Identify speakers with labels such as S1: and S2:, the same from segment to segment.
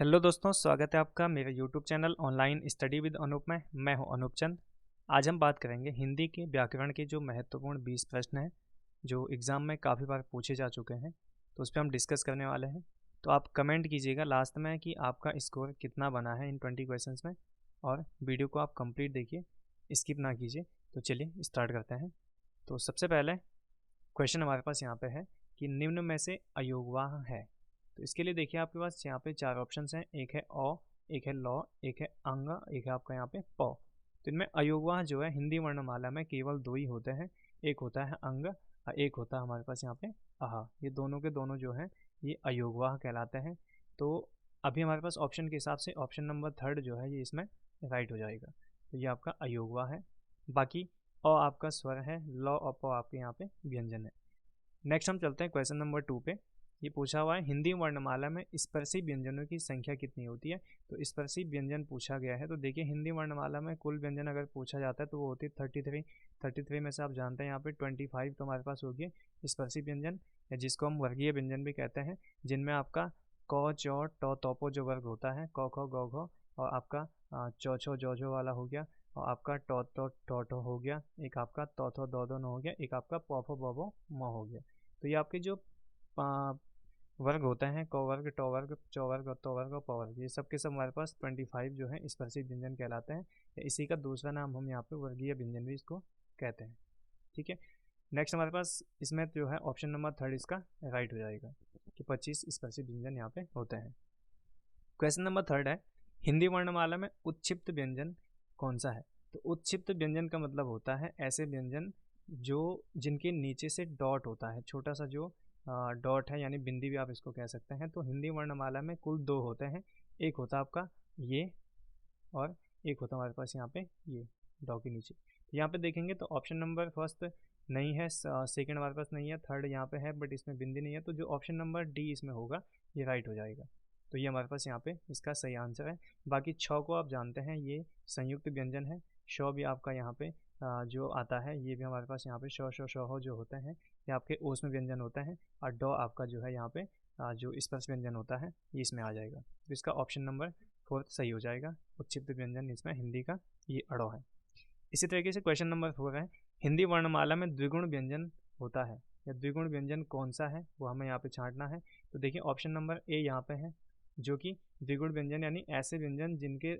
S1: Hello दोस्तों, स्वागत है आपका मेरे YouTube channel online study with Anoop में। मैं हूं अनूप चंद। आज हम बात करेंगे हिंदी के व्याकरण के जो महत्वपूर्ण 20 प्रश्न हैं जो एग्ज़ाम में काफ़ी बार पूछे जा चुके हैं, तो उस पर हम डिस्कस करने वाले हैं। तो आप कमेंट कीजिएगा लास्ट में कि आपका स्कोर कितना बना है इन 20 क्वेश्चन में, और वीडियो को आप कंप्लीट देखिए, स्किप ना कीजिए। तो चलिए स्टार्ट करते हैं। तो सबसे पहले क्वेश्चन हमारे पास यहाँ पे है कि निम्न में से अयोगवाह है। तो इसके लिए देखिए आपके पास यहाँ पे 4 ऑप्शंस हैं। एक है अ, एक है लौ, एक है अंग, एक है आपका यहाँ पे प। तो इनमें अयोगवाह जो है हिंदी वर्णमाला में केवल 2 ही होते हैं। एक होता है अंग और एक होता है हमारे पास यहाँ पे अहा। ये दोनों के दोनों जो हैं ये अयोगवाह कहलाते हैं। तो अभी हमारे पास ऑप्शन के हिसाब से ऑप्शन नंबर 3 जो है ये इसमें राइट हो जाएगा। तो ये आपका अयोगवाह है। बाकी अ आपका स्वर है, लौ और प आपके यहाँ पे व्यंजन है। नेक्स्ट हम चलते हैं क्वेश्चन नंबर 2 पे। ये पूछा हुआ है हिंदी वर्णमाला में स्पर्शी व्यंजनों की संख्या कितनी होती है। तो स्पर्शी व्यंजन पूछा गया है। तो देखिए हिंदी वर्णमाला में कुल व्यंजन अगर पूछा जाता है तो वो होती है 33 में से आप जानते हैं यहाँ पे 25 तो हमारे पास होगी स्पर्शी व्यंजन, या जिसको हम वर्गीय व्यंजन भी कहते हैं, जिनमें आपका क चौ ट तोपो जो वर्ग होता है, क ख ग घ, और आपका चौ छो जौ झो वाला हो गया, और आपका टो तो टो टो हो गया, एक आपका तो थो दो दो न हो गया, एक आपका पो फो बो बो म हो गया। तो ये आपके जो वर्ग होते हैं, क वर्ग, ट वर्ग, चौ वर्ग, तो वर्ग और प वर्ग, ये सब के सब हमारे पास 25 जो है स्पर्शी व्यंजन कहलाते हैं। इसी का दूसरा नाम हम यहाँ पे वर्गीय व्यंजन भी इसको कहते हैं। ठीक है। नेक्स्ट हमारे पास इसमें जो है ऑप्शन नंबर 3 इसका राइट हो जाएगा कि 25 स्पर्शी व्यंजन यहाँ पे होते हैं। क्वेश्चन नंबर 3 है हिंदी वर्णमाला में उत्क्षिप्त व्यंजन कौन सा है। तो उत्क्षिप्त व्यंजन का मतलब होता है ऐसे व्यंजन जो जिनके नीचे से डॉट होता है, छोटा सा जो डॉट है, यानी बिंदी भी आप इसको कह सकते हैं। तो हिंदी वर्णमाला में कुल 2 होते हैं। एक होता है आपका ये, और एक होता है हमारे पास यहाँ पे ये डॉ के नीचे। तो यहाँ पे देखेंगे तो ऑप्शन नंबर फर्स्ट नहीं है, सेकंड हमारे पास नहीं है, थर्ड यहाँ पे है बट इसमें बिंदी नहीं है। तो जो ऑप्शन नंबर डी इसमें होगा ये राइट हो जाएगा। तो ये हमारे पास यहाँ पे इसका सही आंसर है। बाकी छ को आप जानते हैं ये संयुक्त व्यंजन है। श भी आपका यहाँ पे जो आता है ये भी हमारे पास यहाँ पे श श हो जो होते हैं ये आपके ओस में व्यंजन होता है, और ड आपका जो है यहाँ पे जो स्पर्श व्यंजन होता है ये इसमें आ जाएगा। तो इसका ऑप्शन नंबर 4 सही हो जाएगा। उत्क्षिप्त व्यंजन इसमें हिंदी का ये अड़ो है। इसी तरीके से क्वेश्चन नंबर 4 है हिंदी वर्णमाला में द्विगुण व्यंजन होता है, या द्विगुण व्यंजन कौन सा है वो हमें यहाँ पे छांटना है। तो देखिए ऑप्शन नंबर ए यहाँ पे है, जो कि द्विगुण व्यंजन यानी ऐसे व्यंजन जिनके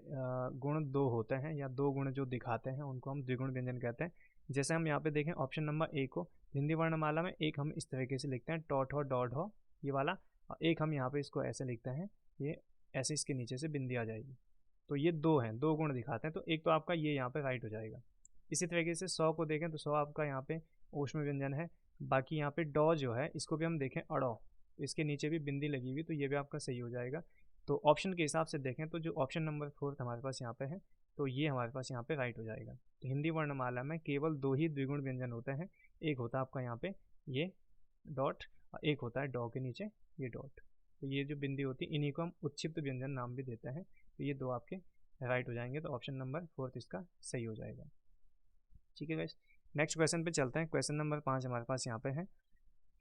S1: गुण 2 होते हैं, या 2 गुण जो दिखाते हैं उनको हम द्विगुण व्यंजन कहते हैं। जैसे हम यहाँ पे देखें ऑप्शन नंबर ए को, हिंदी वर्णमाला में एक हम इस तरीके से लिखते हैं टॉट हो डॉट हो ये वाला, और एक हम यहाँ पे इसको ऐसे लिखते हैं, ये ऐसे इसके नीचे से बिंदी आ जाएगी। तो ये 2 हैं, 2 गुण दिखाते हैं। तो एक तो आपका ये यहाँ पे राइट हो जाएगा। इसी तरीके से 100 को देखें तो 100 आपका यहाँ पे ऊष्म व्यंजन है। बाकी यहाँ पे डॉ जो है इसको भी हम देखें अड़ो, इसके नीचे भी बिंदी लगी हुई, तो ये भी आपका सही हो जाएगा। तो ऑप्शन के हिसाब से देखें तो जो ऑप्शन नंबर 4 हमारे पास यहाँ पे है, तो ये हमारे पास यहाँ पे राइट हो जाएगा। तो हिंदी वर्णमाला में केवल 2 ही द्विगुण व्यंजन होते हैं। एक होता है आपका यहाँ पे ये डॉट, और एक होता है डॉ के नीचे ये डॉट। तो ये जो बिंदी होती है इन्हीं को हम उत्क्षिप्त व्यंजन नाम भी देते हैं। तो ये 2 आपके राइट हो जाएंगे। तो ऑप्शन नंबर 4 इसका सही हो जाएगा। ठीक है गाइस, नेक्स्ट क्वेश्चन पे चलते हैं। क्वेश्चन नंबर 5 हमारे पास यहाँ पे है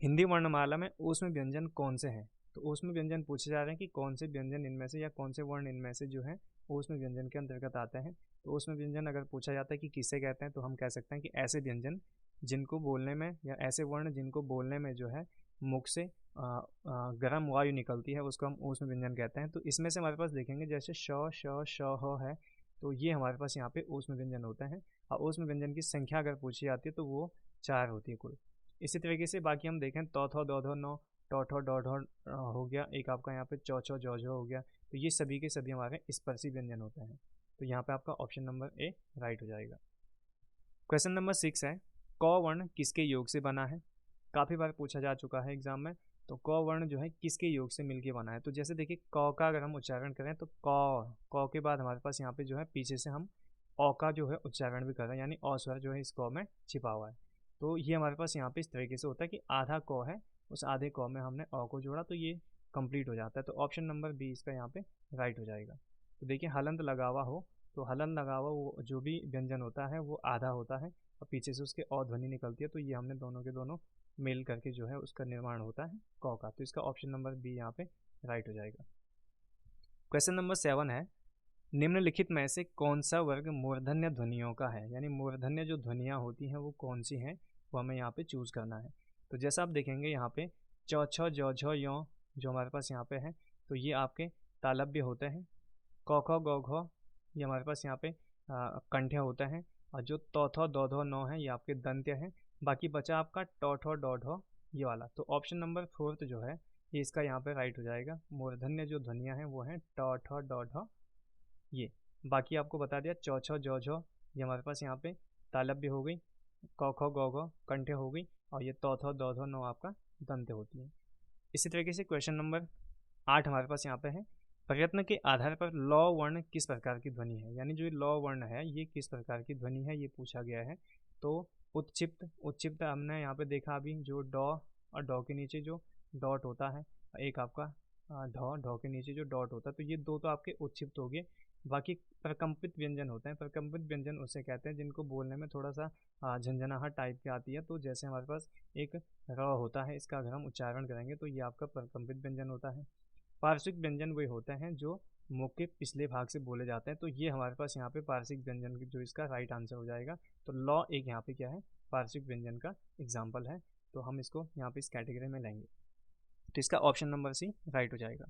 S1: हिंदी वर्णमाला में ऊष्म व्यंजन कौन से हैं। तो ऊष्म व्यंजन पूछे जा रहे हैं कि कौन से व्यंजन इनमें से, या कौन से वर्ण इनमें से जो है ऊष्म व्यंजन के अंतर्गत आते हैं। तो ऊष्म व्यंजन अगर पूछा जाता है कि किसे कहते हैं, तो हम कह सकते हैं कि ऐसे व्यंजन जिनको बोलने में, या ऐसे वर्ण जिनको बोलने में जो है मुख से गर्म वायु निकलती है उसको हम ऊष्म व्यंजन कहते हैं। तो इसमें से हमारे पास देखेंगे जैसे श श श ह है, तो ये हमारे पास यहाँ पे ऊष्म व्यंजन होते हैं। और ऊष्म व्यंजन की संख्या अगर पूछी जाती है तो वो 4 होती है कुल। इसी तरीके से बाकी हम देखें तो थो दो धो नो टो डॉ ढो हो गया, एक आपका यहाँ पे चौ छो जौ झो हो गया। तो ये सभी के सभी हमारे स्पर्शी व्यंजन होते हैं। तो यहाँ पे आपका ऑप्शन नंबर ए राइट हो जाएगा। क्वेश्चन नंबर 6 है क वर्ण किसके योग से बना है। काफ़ी बार पूछा जा चुका है एग्जाम में। तो क वर्ण जो है किसके योग से मिलके बना है। तो जैसे देखिए क का अगर हम उच्चारण करें तो क के बाद हमारे पास यहाँ पे जो है पीछे से हम अ का जो है उच्चारण भी कर रहे हैं, यानी अ स्वर जो है इस क में छिपा हुआ है। तो ये हमारे पास यहाँ पे इस तरीके से होता है कि आधा क है, उस आधे क में हमने अ को जोड़ा, तो ये कंप्लीट हो जाता है। तो ऑप्शन नंबर बी इसका यहाँ पे राइट हो जाएगा। तो देखिए हलंत लगा हुआ हो, तो हलंत लगा हुआ वो जो भी व्यंजन होता है वो आधा होता है, और पीछे से उसके अ ध्वनि निकलती है। तो ये हमने दोनों के दोनों मेल करके जो है उसका निर्माण होता है क का। तो इसका ऑप्शन नंबर बी यहाँ पे राइट हो जाएगा। क्वेश्चन नंबर 7 है, निम्नलिखित में से कौन सा वर्ग मूर्धन्य ध्वनियों का है, यानी मूर्धन्य जो ध्वनियाँ होती हैं वो कौन सी हैं, वो हमें यहाँ पे चूज़ करना है। तो जैसा आप देखेंगे यहाँ पे चौ छ जौ झ यों जो हमारे पास यहाँ पे है, तो ये आपके तालव्य होते हैं। क ख ग घ ये हमारे पास यहाँ पे कंठ्य होते हैं, और जो तौ थौ दौ धौ नौ है ये आपके दंत्य हैं। बाकी बचा आपका टौ ठौ डौ ढौ ये वाला। तो ऑप्शन नंबर 4 जो है ये इसका यहाँ पे राइट हो जाएगा। मूर्धन्य जो ध्वनियाँ हैं वो हैं टौ ठौ डौ ढौ ये। बाकी आपको बता दिया चौ छ जौ झ ये हमारे पास यहाँ पे तालव्य हो गई, क ख ग घ कंठ्य हो गई, और ये तौ थौ दौ धौ नौ आपका दंत्य होती है। इसी तरीके से क्वेश्चन नंबर 8 हमारे पास यहाँ पे है, प्रयत्न के आधार पर लौ वर्ण किस प्रकार की ध्वनि है, यानी जो ये लौ वर्ण है ये किस प्रकार की ध्वनि है ये पूछा गया है। तो उत्क्षिप्त हमने यहाँ पे देखा अभी, जो डॉ और डॉ के नीचे जो डॉट होता है, एक आपका ढॉ के नीचे जो डॉट होता है, तो ये दो तो आपके उत्क्षिप्त हो गए। बाकी प्रकंपित व्यंजन होते हैं। प्रकंपित व्यंजन उसे कहते हैं जिनको बोलने में थोड़ा सा झंझनाहट टाइप की आती है। तो जैसे हमारे पास एक र होता है, इसका अगर हम उच्चारण करेंगे तो ये आपका प्रकंपित व्यंजन होता है। पार्श्विक व्यंजन वे होते हैं जो मुख के पिछले भाग से बोले जाते हैं। तो ये हमारे पास यहाँ पे पार्श्विक व्यंजन जो इसका राइट आंसर हो जाएगा। तो लॉ एक यहाँ पे क्या है, पार्श्विक व्यंजन का एग्जाम्पल है। तो हम इसको यहाँ पे इस कैटेगरी में लेंगे। तो इसका ऑप्शन नंबर सी राइट हो जाएगा।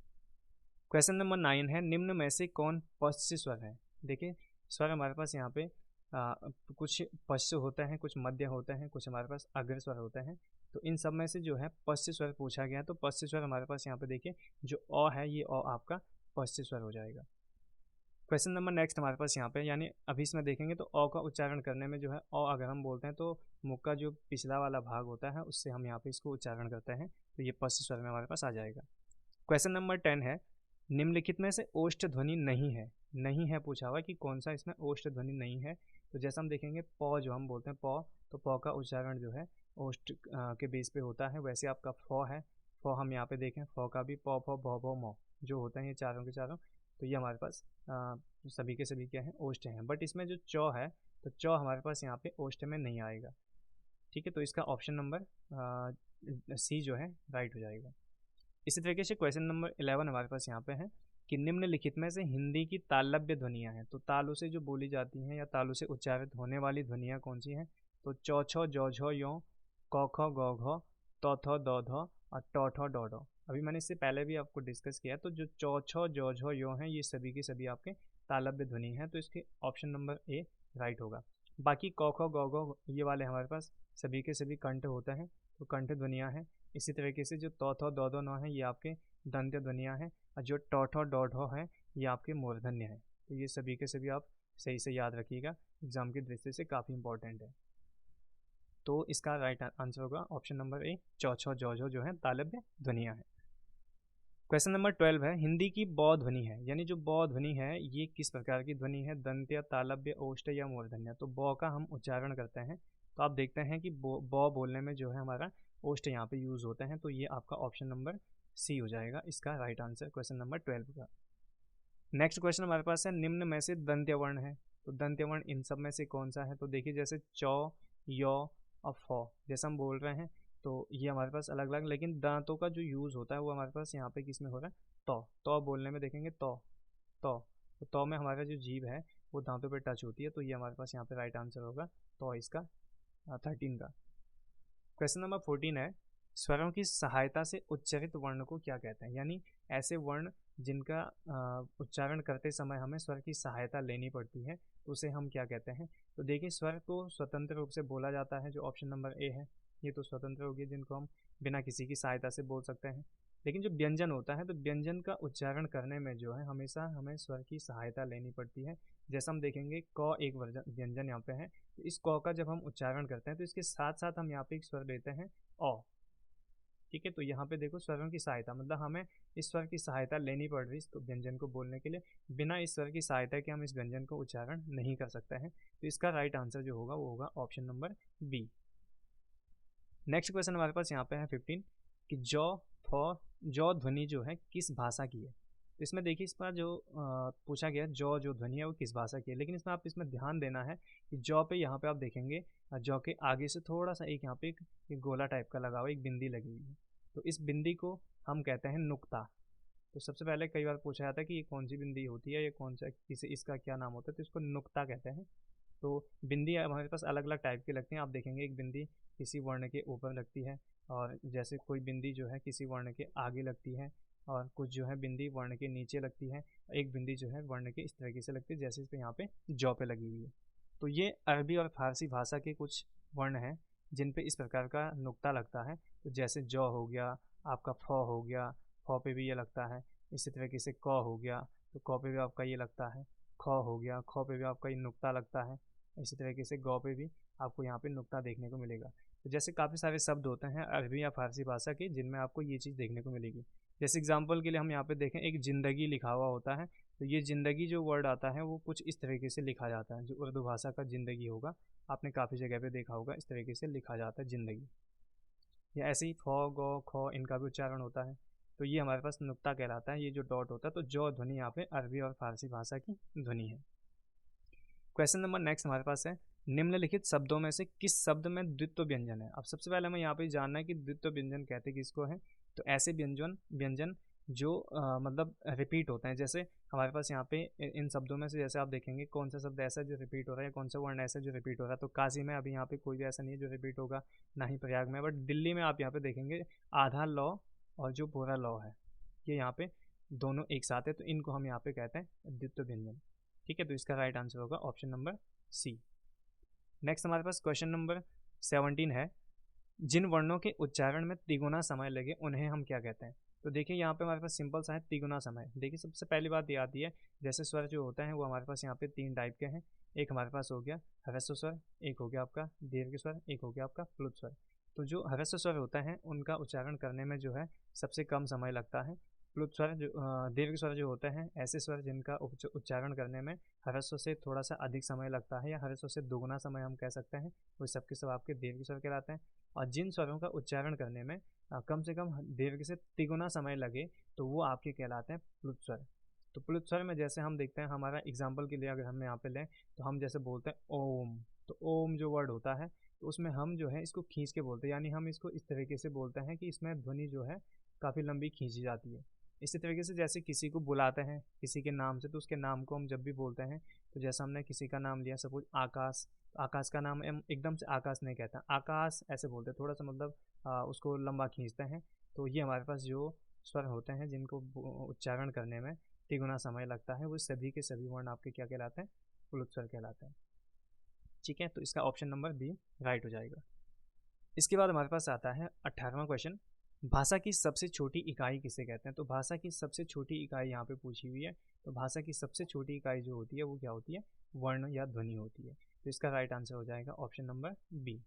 S1: क्वेश्चन नंबर 9 है, निम्न में से कौन पश्च स्वर है। देखिए स्वर हमारे पास यहाँ पे कुछ पश्च होते हैं, कुछ मध्य होते हैं, कुछ हमारे पास अग्र स्वर होते हैं। तो इन सब में से जो है पश्च स्वर पूछा गया। तो पश्च स्वर हमारे पास यहाँ पे देखिए जो अ है ये अ आपका पश्च स्वर हो जाएगा। क्वेश्चन नंबर नेक्स्ट हमारे पास यहाँ पे, यानी अभी इसमें देखेंगे तो अ का उच्चारण करने में जो है अ अगर हम बोलते हैं तो मुख का जो पिछला वाला भाग होता है उससे हम यहाँ पे इसको उच्चारण करते हैं। तो ये पश्च स्वर में हमारे पास आ जाएगा। क्वेश्चन नंबर 10 है, निम्नलिखित में से ओष्ठ ध्वनि नहीं है पूछा हुआ कि कौन सा इसमें ओष्ठ ध्वनि नहीं है। तो जैसा हम देखेंगे प जो हम बोलते हैं प, तो प का उच्चारण जो है ओष्ठ के बेस पे होता है। वैसे आपका फ है, फ हम यहाँ पे देखें फ का भी प फ भ भ म जो होते हैं ये चारों के चारों, तो ये हमारे पास सभी के सभी क्या हैं, ओष्ठ हैं। बट इसमें जो चौ है तो चौ हमारे पास यहाँ पे ओष्ठ में नहीं आएगा। ठीक है, तो इसका ऑप्शन नंबर सी जो है राइट हो जाएगा। इसी तरीके से क्वेश्चन नंबर 11 हमारे पास यहाँ पे है कि निम्नलिखित में से हिंदी की तालव्य ध्वनियाँ हैं। तो तालु से जो बोली जाती हैं या तालु से उच्चारित होने वाली ध्वनियाँ कौन सी हैं। तो चौ छ जौ झ यों, क ख ग घ, तौ थौ दौ धौ और टौ ठौ डौ ढौ। अभी मैंने इससे पहले भी आपको डिस्कस किया। तो जो चौ छ जौ झ यों हैं ये सभी के सभी आपके तालव्य ध्वनि हैं। तो इसके ऑप्शन नंबर ए राइट होगा। बाकी क ख ग घ ये वाले हमारे पास सभी के सभी कंठ होते हैं, तो कंठ ध्वनियाँ हैं। इसी तरीके से जो तौ थौ दौ धौ नौ है ये आपके दंत्य ध्वनियाँ हैं, और जो टौ ठौ डौ ढौ है ये आपके मूर्धन्य हैं। तो ये सभी के सभी आप सही से याद रखिएगा, एग्जाम की दृष्टि से काफ़ी इंपॉर्टेंट है। तो इसका राइट आंसर होगा ऑप्शन नंबर ए, चौ छ जौ झ जो है तालव्य ध्वनियाँ हैं। क्वेश्चन नंबर 12 है, हिंदी की ब ध्वनि है, यानी जो ब ध्वनि है ये किस प्रकार की ध्वनि है, दंत्य, तालव्य, ओष्ठ या मूर्धन्य। तो ब का हम उच्चारण करते हैं तो आप देखते हैं कि ब बोलने में जो है हमारा ओष्ठ यहाँ पे यूज होते हैं। तो ये आपका ऑप्शन नंबर सी हो जाएगा इसका राइट आंसर क्वेश्चन नंबर 12 का। नेक्स्ट क्वेश्चन हमारे पास है, निम्न में से दंत्य वर्ण है। तो दंत्य वर्ण इन सब में से कौन सा है। तो देखिए जैसे चौ, यौ और फ जैसा हम बोल रहे हैं तो ये हमारे पास अलग अलग, लेकिन दांतों का जो यूज़ होता है वो हमारे पास यहाँ पे किस में हो रहा है, तौ बोलने में देखेंगे तौ तो तौ में हमारा जो जीभ है वो दांतों पे टच होती है। तो ये हमारे पास यहाँ पे राइट आंसर होगा तो इसका 13 का। क्वेश्चन नंबर 14 है, स्वरों की सहायता से उच्चारित वर्ण को क्या कहते हैं, यानी ऐसे वर्ण जिनका उच्चारण करते समय हमें स्वर की सहायता लेनी पड़ती है तो उसे हम क्या कहते हैं। तो देखिए स्वर को स्वतंत्र रूप से बोला जाता है, जो ऑप्शन नंबर ए है ये तो स्वतंत्र हो गया, जिनको हम बिना किसी की सहायता से बोल सकते हैं। लेकिन जो व्यंजन होता है तो व्यंजन का उच्चारण करने में जो है हमेशा हमें स्वर की सहायता लेनी पड़ती है। जैसा हम देखेंगे क एक व्यंजन यहाँ पे है, तो इस क का जब हम उच्चारण करते हैं तो इसके साथ साथ हम यहाँ पे एक स्वर लेते हैं अ। ठीक है, तो यहाँ पे देखो स्वरों की सहायता, मतलब हमें इस स्वर की सहायता लेनी पड़ रही है तो व्यंजन को बोलने के लिए। बिना इस स्वर की सहायता के हम इस व्यंजन को उच्चारण नहीं कर सकते हैं। तो इसका राइट आंसर जो होगा वो होगा option number B. Next question हमारे पास यहाँ पे है 15 कि जौ ध्वनि जो है किस भाषा की है। तो इसमें देखिए इस पर जो पूछा गया जो ध्वनि है वो किस भाषा की है, लेकिन इसमें आप इसमें ध्यान देना है कि जौ पे यहाँ पे आप देखेंगे जौ के आगे से थोड़ा सा एक यहाँ पे एक गोला टाइप का लगा हुआ एक बिंदी लगी हुई है। तो इस बिंदी को हम कहते हैं नुक्ता। तो सबसे पहले कई बार पूछा जाता है कि ये कौन सी बिंदी होती है, ये कौन सा किसे इसका क्या नाम होता है, तो इसको नुक्ता कहते हैं। तो बिंदी हमारे पास अलग अलग टाइप की लगती हैं। आप देखेंगे एक बिंदी किसी वर्ण के ऊपर लगती है, और जैसे कोई बिंदी जो है किसी वर्ण के आगे लगती है, और कुछ जो है बिंदी वर्ण के नीचे लगती है, एक बिंदी जो है वर्ण के इस तरीके से लगती है जैसे इस पे यहाँ पे जौ पे लगी हुई है। तो ये अरबी और फारसी भाषा के कुछ वर्ण हैं जिन पे इस प्रकार का नुक्ता लगता है। तो जैसे जौ हो गया, आपका फ हो गया, फ पे भी ये लगता है। इसी तरीके से क हो गया, तो क पे भी आपका ये लगता है। ख हो गया, ख पे भी आपका ये नुक्ता लगता है। इसी तरीके से गौ पे भी आपको यहाँ पे नुक्ता देखने को मिलेगा। तो जैसे काफ़ी सारे शब्द होते हैं अरबी या फारसी भाषा के जिनमें आपको ये चीज़ देखने को मिलेगी। जैसे एग्जाम्पल के लिए हम यहाँ पे देखें, एक ज़िंदगी लिखा हुआ होता है, तो ये ज़िंदगी जो वर्ड आता है वो कुछ इस तरीके से लिखा जाता है। जो उर्दू भाषा का ज़िंदगी होगा, आपने काफ़ी जगह पे देखा होगा, इस तरीके से लिखा जाता है ज़िंदगी। या ऐसे ही फ, ग, ख इनका भी उच्चारण होता है। तो ये हमारे पास नुक्ता कहलाता है, ये जो डॉट होता है। तो जो ध्वनि यहाँ पे अरबी और फारसी भाषा की ध्वनि है। क्वेश्चन नंबर नेक्स्ट हमारे पास है, निम्नलिखित शब्दों में से किस शब्द में द्वित्व व्यंजन है। अब सबसे पहले हमें यहाँ पे जानना है कि द्वित्व व्यंजन कहते किसको है। तो ऐसे व्यंजन व्यंजन जो मतलब रिपीट होते हैं। जैसे हमारे पास यहाँ पे इन शब्दों में से जैसे आप देखेंगे कौन सा शब्द ऐसा जो रिपीट हो रहा है, कौन सा वर्ण ऐसा जो रिपीट हो रहा है। तो काशी में अभी यहाँ पे कोई भी ऐसा नहीं है जो रिपीट होगा, ना ही प्रयाग में। बट दिल्ली में आप यहाँ पे देखेंगे आधा लौ और जो पूरा लौ है ये यहाँ पे दोनों एक साथ है, तो इनको हम यहाँ पे कहते हैं द्वित्व व्यंजन। ठीक है, तो इसका राइट आंसर होगा ऑप्शन नंबर सी। नेक्स्ट हमारे पास क्वेश्चन नंबर 17 है, जिन वर्णों के उच्चारण में तिगुना समय लगे उन्हें हम क्या कहते हैं। तो देखिए यहाँ पे हमारे पास सिंपल सा है तिगुना समय। देखिए सबसे पहली बात ये आती है, जैसे स्वर जो होता है वो हमारे पास यहाँ पे 3 टाइप के हैं। एक हमारे पास हो गया ह्रस्व स्वर, एक हो गया आपका दीर्घ स्वर, एक हो गया आपका प्लुत स्वर। तो जो ह्रस्व स्वर होता है उनका उच्चारण करने में जो है सबसे कम समय लगता है। प्लुत स्वर जो दीर्घ स्वर जो होते हैं, ऐसे स्वर जिनका उच्चारण करने में ह्रस्व से थोड़ा सा अधिक समय लगता है या ह्रस्व से दोगुना समय हम कह सकते हैं, वो सबके सब आपके दीर्घ स्वर कहलाते हैं। और जिन स्वरों का उच्चारण करने में कम से कम दीर्घ से तिगुना समय लगे तो वो आपके कहलाते हैं प्लुत स्वर। तो प्लुत स्वर में जैसे हम देखते हैं, हमारा एग्जाम्पल के लिए अगर हम यहाँ पे लें तो हम जैसे बोलते हैं ओम। तो ओम जो वर्ड होता है तो उसमें हम जो है इसको खींच के बोलते हैं, यानी हम इसको इस तरीके से बोलते हैं कि इसमें ध्वनि जो है काफ़ी लंबी खींची जाती है। इसी तरीके से जैसे किसी को बुलाते हैं किसी के नाम से, तो उसके नाम को हम जब भी बोलते हैं, तो जैसा हमने किसी का नाम लिया सपोज आकाश, तो आकाश का नाम हम एकदम से आकाश नहीं कहते, आकाश ऐसे बोलते हैं, थोड़ा सा मतलब उसको लंबा खींचते हैं। तो ये हमारे पास जो स्वर होते हैं जिनको उच्चारण करने में तिगुना समय लगता है, वो सभी के सभी वर्ण आपके क्या कहलाते हैं, प्लुत स्वर कहलाते हैं। ठीक है, तो इसका ऑप्शन नंबर बी राइट हो जाएगा। इसके बाद हमारे पास आता है 18वां क्वेश्चन, भाषा की सबसे छोटी इकाई किसे कहते हैं। तो भाषा की सबसे छोटी इकाई यहाँ पे पूछी हुई है। तो भाषा की सबसे छोटी इकाई जो होती है वो क्या होती है, वर्ण या ध्वनि होती है। तो इसका राइट आंसर हो जाएगा ऑप्शन नंबर बी।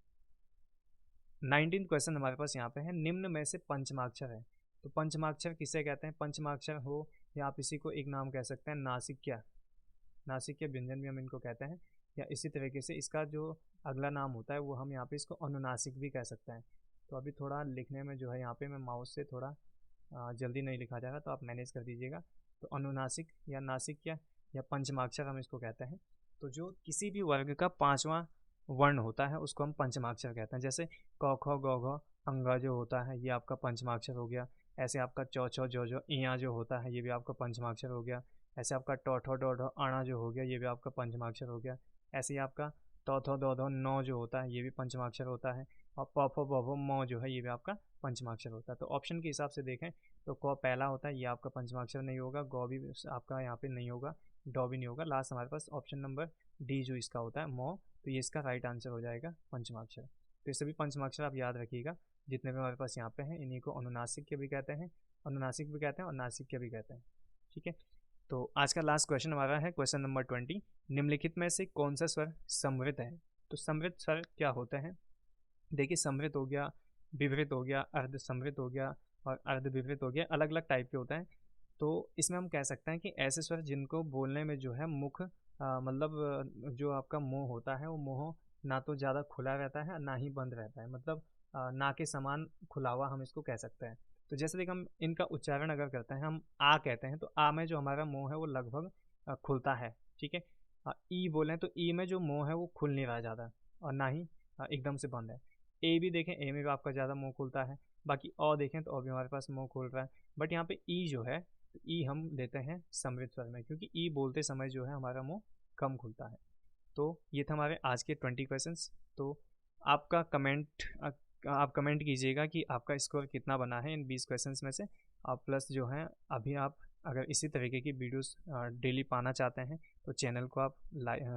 S1: 19 क्वेश्चन हमारे पास यहाँ पे है, निम्न में से पंचमाक्षर है। तो पंचमाक्षर किसे कहते हैं, पंचमाक्षर हो या आप इसी को एक नाम कह सकते हैं नासिक्य, नासिक्य व्यंजन भी हम इनको कहते हैं। या इसी तरीके से इसका जो अगला नाम होता है वो हम यहाँ पे इसको अनुनासिक भी कह सकते हैं। तो अभी थोड़ा लिखने में जो है यहाँ पे मैं माउस से थोड़ा जल्दी नहीं लिखा जा रहा, तो आप मैनेज कर दीजिएगा। तो अनुनासिक या नासिक्य या पंचमाक्षर हम इसको कहते हैं। तो जो किसी भी वर्ग का 5वां वर्ण होता है उसको हम पंचमाक्षर कहते हैं। जैसे क ख ग घ अंगा जो होता है ये आपका पंचमाक्षर हो गया। ऐसे आपका चौ छौ जो इया जो होता है ये भी आपका पंचमाक्षर हो गया। ऐसे आपका टो ठो डो ढो आना जो हो गया ये भी आपका पंचमाक्षर हो गया। ऐसे ही आपका तो थो दो धो नौ जो होता है ये भी पंचमाक्षर होता है। और प फो ब भो म जो है ये भी आपका पंचमाक्षर होता है। तो ऑप्शन के हिसाब से देखें तो क पहला होता है, ये आपका पंचमाक्षर नहीं होगा। गौ भी आपका यहाँ पे नहीं होगा, डॉ भी नहीं होगा। लास्ट हमारे पास ऑप्शन नंबर डी जो इसका होता है मो, तो ये इसका राइट आंसर हो जाएगा पंचमाक्षर। तो ये सभी पंचमाक्षर आप याद रखिएगा जितने भी हमारे पास यहाँ पे हैं। इन्हीं को अनुनासिक के भी कहते हैं, अनुनासिक भी कहते हैं और नासिक के भी कहते हैं। ठीक है, तो आज का लास्ट क्वेश्चन हमारा है क्वेश्चन नंबर 20, निम्नलिखित में से कौन सा स्वर समृत है। तो समृत स्वर क्या होते हैं, देखिए समृत हो गया, विवृत हो गया, अर्ध समृत हो गया और अर्ध विवृत हो गया, अलग अलग टाइप के होते हैं। तो इसमें हम कह सकते हैं कि ऐसे स्वर जिनको बोलने में जो है मुख मतलब जो आपका मुंह होता है वो मुंह ना तो ज़्यादा खुला रहता है ना ही बंद रहता है, मतलब ना के समान खुला हुआ हम इसको कह सकते हैं। तो जैसे देखिए हम इनका उच्चारण अगर करते हैं, हम आ कहते हैं तो आ में जो हमारा मुंह है वो लगभग खुलता है। ठीक है, ई बोलें तो ई में जो मुंह है वो खुल नहीं रहा ज़्यादा और ना ही एकदम से बंद है। ए भी देखें, ए में भी आपका ज़्यादा मुंह खुलता है। बाकी अ देखें तो अ भी हमारे पास मुंह खुल रहा है। बट यहाँ पे ई जो है तो ई हम लेते हैं समृद्ध स्वर में, क्योंकि ई बोलते समय जो है हमारा मुंह कम खुलता है। तो ये था हमारे आज के 20 क्वेश्चंस। तो आपका कमेंट आप कमेंट कीजिएगा कि आपका स्कोर कितना बना है इन 20 क्वेश्चंस में से। आप प्लस जो है अभी आप अगर इसी तरीके की वीडियोस डेली पाना चाहते हैं तो चैनल को आप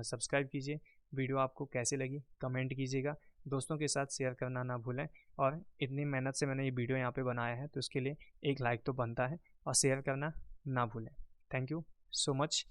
S1: सब्सक्राइब कीजिए। वीडियो आपको कैसे लगी कमेंट कीजिएगा, दोस्तों के साथ शेयर करना ना भूलें। और इतनी मेहनत से मैंने ये वीडियो यहाँ पे बनाया है तो उसके लिए एक लाइक तो बनता है, और शेयर करना ना भूलें। Thank you so much.